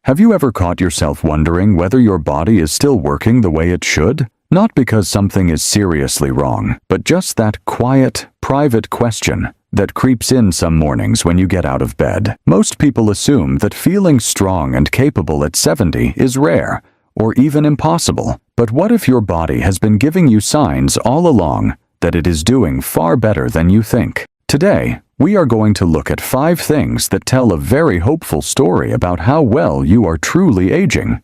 Have you ever caught yourself wondering whether your body is still working the way it should? Not because something is seriously wrong, but just that quiet, private question that creeps in some mornings when you get out of bed. Most people assume that feeling strong and capable at 70 is rare, or even impossible. But what if your body has been giving you signs all along that it is doing far better than you think? Today, we are going to look at 5 things that tell a very hopeful story about how well you are truly aging.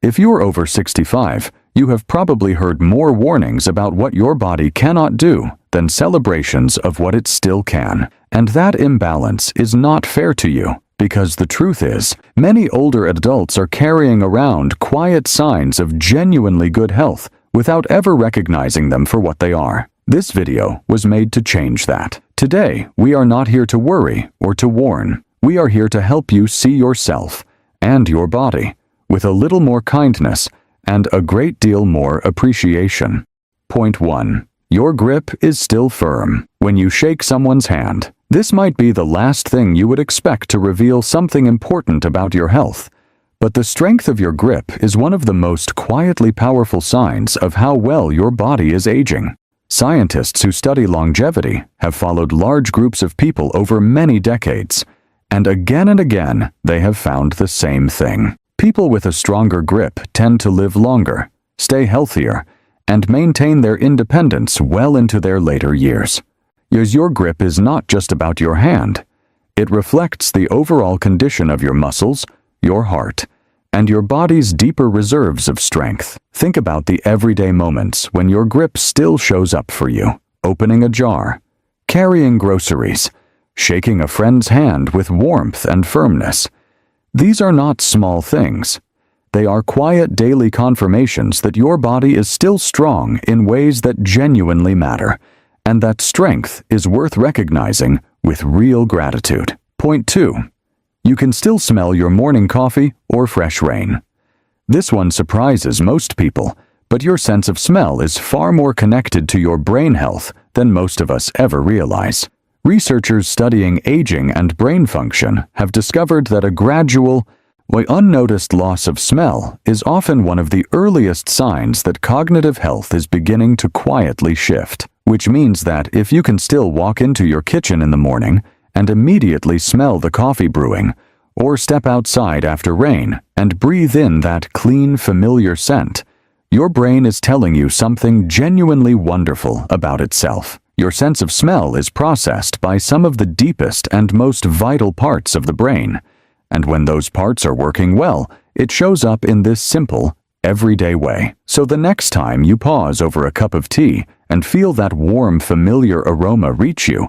If you're over 65, you have probably heard more warnings about what your body cannot do than celebrations of what it still can. And that imbalance is not fair to you, because the truth is, many older adults are carrying around quiet signs of genuinely good health without ever recognizing them for what they are. This video was made to change that. Today, we are not here to worry or to warn. We are here to help you see yourself and your body with a little more kindness and a great deal more appreciation. Point 1. Your grip is still firm. When you shake someone's hand, this might be the last thing you would expect to reveal something important about your health. But the strength of your grip is one of the most quietly powerful signs of how well your body is aging. Scientists who study longevity have followed large groups of people over many decades, and again they have found the same thing. People with a stronger grip tend to live longer, stay healthier, and maintain their independence well into their later years. As your grip is not just about your hand. It reflects the overall condition of your muscles, your heart, and your body's deeper reserves of strength. Think about the everyday moments when your grip still shows up for you. Opening a jar, carrying groceries, shaking a friend's hand with warmth and firmness. These are not small things. They are quiet daily confirmations that your body is still strong in ways that genuinely matter, and that strength is worth recognizing with real gratitude. Point 2. You can still smell your morning coffee or fresh rain. This one surprises most people, but your sense of smell is far more connected to your brain health than most of us ever realize. Researchers studying aging and brain function have discovered that a gradual, unnoticed loss of smell is often one of the earliest signs that cognitive health is beginning to quietly shift, which means that if you can still walk into your kitchen in the morning and immediately smell the coffee brewing, or step outside after rain and breathe in that clean, familiar scent, your brain is telling you something genuinely wonderful about itself. Your sense of smell is processed by some of the deepest and most vital parts of the brain, and when those parts are working well, it shows up in this simple, everyday way. So the next time you pause over a cup of tea and feel that warm, familiar aroma reach you,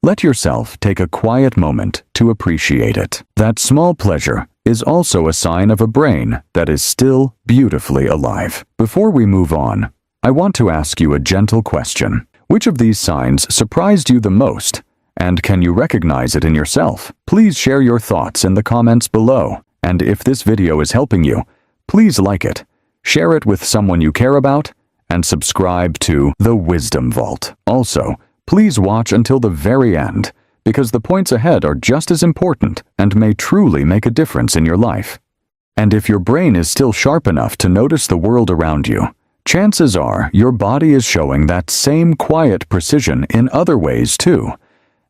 let yourself take a quiet moment to appreciate it. That small pleasure is also a sign of a brain that is still beautifully alive. Before we move on, I want to ask you a gentle question. Which of these signs surprised you the most, and can you recognize it in yourself? Please share your thoughts in the comments below, and if this video is helping you, please like it, share it with someone you care about, and subscribe to The Wisdom Vault. Also, please watch until the very end, because the points ahead are just as important and may truly make a difference in your life. And if your brain is still sharp enough to notice the world around you, chances are your body is showing that same quiet precision in other ways too.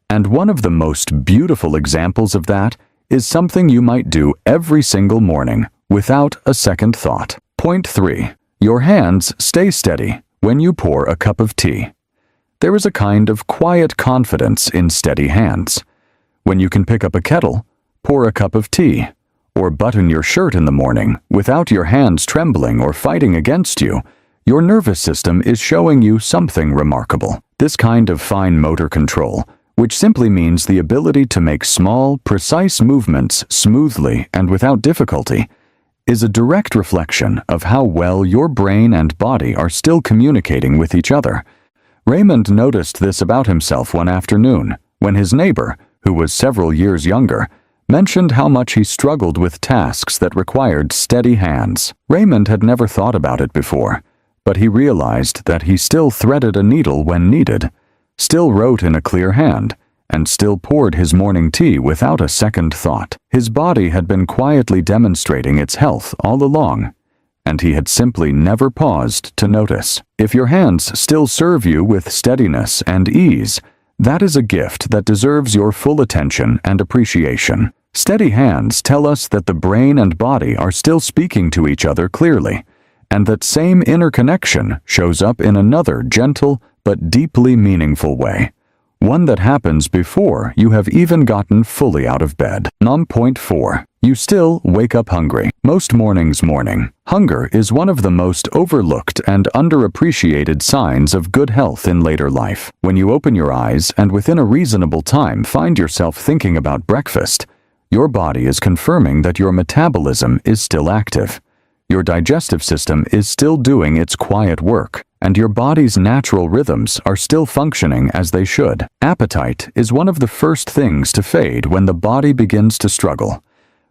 And one of the most beautiful examples of that is something you might do every single morning without a second thought. Point 3. Your hands stay steady when you pour a cup of tea. There is a kind of quiet confidence in steady hands. When you can pick up a kettle, pour a cup of tea, or button your shirt in the morning without your hands trembling or fighting against you, your nervous system is showing you something remarkable. This kind of fine motor control, which simply means the ability to make small, precise movements smoothly and without difficulty, is a direct reflection of how well your brain and body are still communicating with each other. Raymond noticed this about himself one afternoon, when his neighbor, who was several years younger, mentioned how much he struggled with tasks that required steady hands. Raymond had never thought about it before, but he realized that he still threaded a needle when needed, still wrote in a clear hand, and still poured his morning tea without a second thought. His body had been quietly demonstrating its health all along, and he had simply never paused to notice. If your hands still serve you with steadiness and ease, that is a gift that deserves your full attention and appreciation. Steady hands tell us that the brain and body are still speaking to each other clearly, and that same inner connection shows up in another gentle but deeply meaningful way, one that happens before you have even gotten fully out of bed. Point 4. You still wake up hungry. Most mornings hunger is one of the most overlooked and underappreciated signs of good health in later life. When you open your eyes and within a reasonable time find yourself thinking about breakfast, your body is confirming that your metabolism is still active. Your digestive system is still doing its quiet work, and your body's natural rhythms are still functioning as they should. Appetite is one of the first things to fade when the body begins to struggle,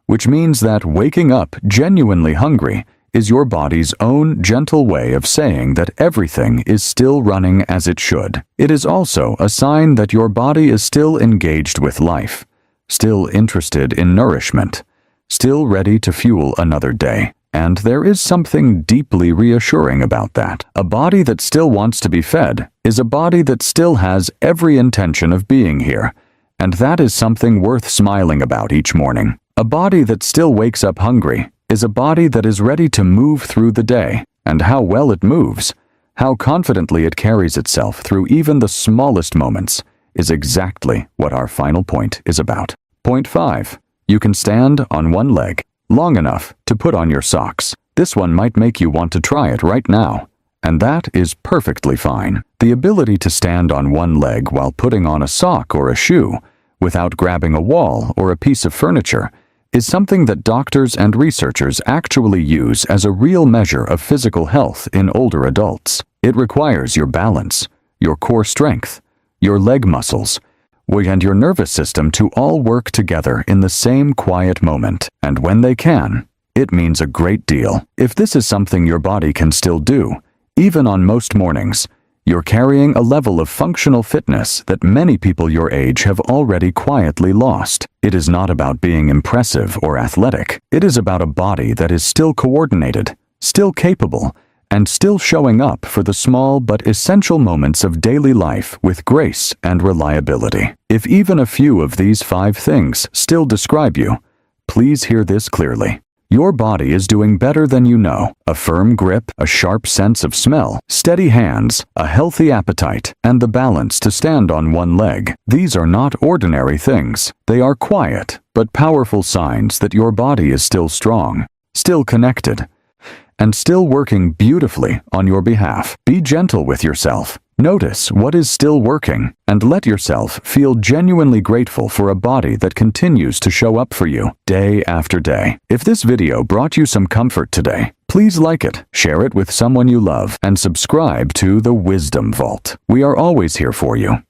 which means that waking up genuinely hungry is your body's own gentle way of saying that everything is still running as it should. It is also a sign that your body is still engaged with life, still interested in nourishment, still ready to fuel another day. And there is something deeply reassuring about that. A body that still wants to be fed is a body that still has every intention of being here, and that is something worth smiling about each morning. A body that still wakes up hungry is a body that is ready to move through the day, and how well it moves, how confidently it carries itself through even the smallest moments, is exactly what our final point is about. Point 5. You can stand on one leg long enough to put on your socks. This one might make you want to try it right now, and that is perfectly fine. The ability to stand on one leg while putting on a sock or a shoe, without grabbing a wall or a piece of furniture, is something that doctors and researchers actually use as a real measure of physical health in older adults. It requires your balance, your core strength, your leg muscles, and your nervous system to all work together in the same quiet moment. And when they can, it means a great deal. If this is something your body can still do, even on most mornings, you're carrying a level of functional fitness that many people your age have already quietly lost. It is not about being impressive or athletic. It is about a body that is still coordinated, still capable, and still showing up for the small but essential moments of daily life with grace and reliability. If even a few of these 5 things still describe you, please hear this clearly. Your body is doing better than you know. A firm grip, a sharp sense of smell, steady hands, a healthy appetite, and the balance to stand on one leg. These are not ordinary things. They are quiet but powerful signs that your body is still strong, still connected, and still working beautifully on your behalf. Be gentle with yourself. Notice what is still working, and let yourself feel genuinely grateful for a body that continues to show up for you day after day. If this video brought you some comfort today, please like it, share it with someone you love, and subscribe to the Wisdom Vault. We are always here for you.